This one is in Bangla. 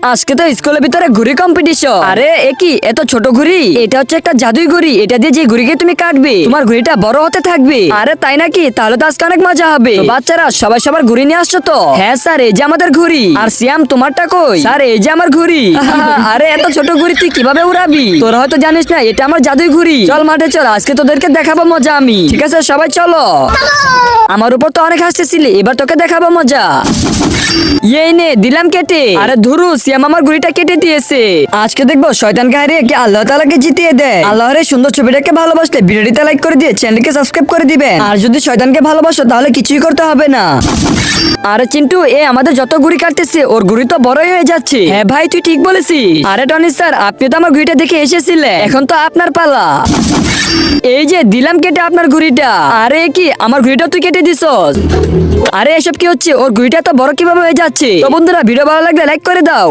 আজকে তো স্কুলের ভিতরে ঘুড়ি কম্পিটিশন। আরে একই এত ছোট ঘুড়ি, এটা হচ্ছে একটা জাদুই ঘুড়ি। এটা দিয়ে যে ঘুড়িকে তুমি কাটবে তোমার ঘুড়িটা বড় হতে থাকবে। আরে তাই নাকি? তাহলে তো আজকে অনেক মজা হবে। তো বাচ্চারা সবাই সবার ঘুড়ি নিয়ে আসছো তো? হ্যাঁ স্যার, এই যে আমাদের ঘুড়ি। আর সিয়াম তোমারটা কই? স্যার এই যে আমার ঘুড়ি। আরে এত ছোট ঘুড়ি তুই কিভাবে উড়াবি? তোরা হয়তো জানিস না এটা আমার জাদুই ঘুড়ি। চল মাঠে চল, আজকে তোদেরকে দেখাবো মজা আমি। ঠিক আছে সবাই চলো। আমার উপর তো অনেক হাসতেছিলি, এবার তোকে দেখাবো মজা। এই নে দিলাম কেটে। আরে ধুরু, সিয়াম আমার ঘুড়িটা কেটে দিয়েছে। আজকে দেখবো শয়তানকে হারিয়ে কি আল্লাহ তাআলাকে জিতিয়ে দেয়। আল্লাহর এই সুন্দর ছবিটাকে ভালোবাসলে ভিডিওটিতে লাইক করে দিয়ে চ্যানেলকে সাবস্ক্রাইব করে দিবেন। আর যদি শয়তানকে ভালোবাসো তাহলে কিছুই করতে হবে না। আরে চিন্টু, আমাদের যত ঘুড়ি কাটতেছে ওর ঘুড়ি তো বড়ই হয়ে যাচ্ছে। হ্যাঁ ভাই তুই ঠিক বলেছিস। আরে টনি স্যার, আপনি তো আমার ঘুড়িটা দেখে এসেছিলেন, এখন তো আপনার পালা। এই যে দিলাম কেটে আপনার ঘুড়িটা। আরে কি আমার ঘুড়িটা তুই কেটে দিছস? আরে এসব কি হচ্ছে? ওর ঘুড়িটা তো বড় কিভাবে হয়ে যাচ্ছে? তো বন্ধুরা, ভিডিও ভালো লাগলে লাইক করে দাও।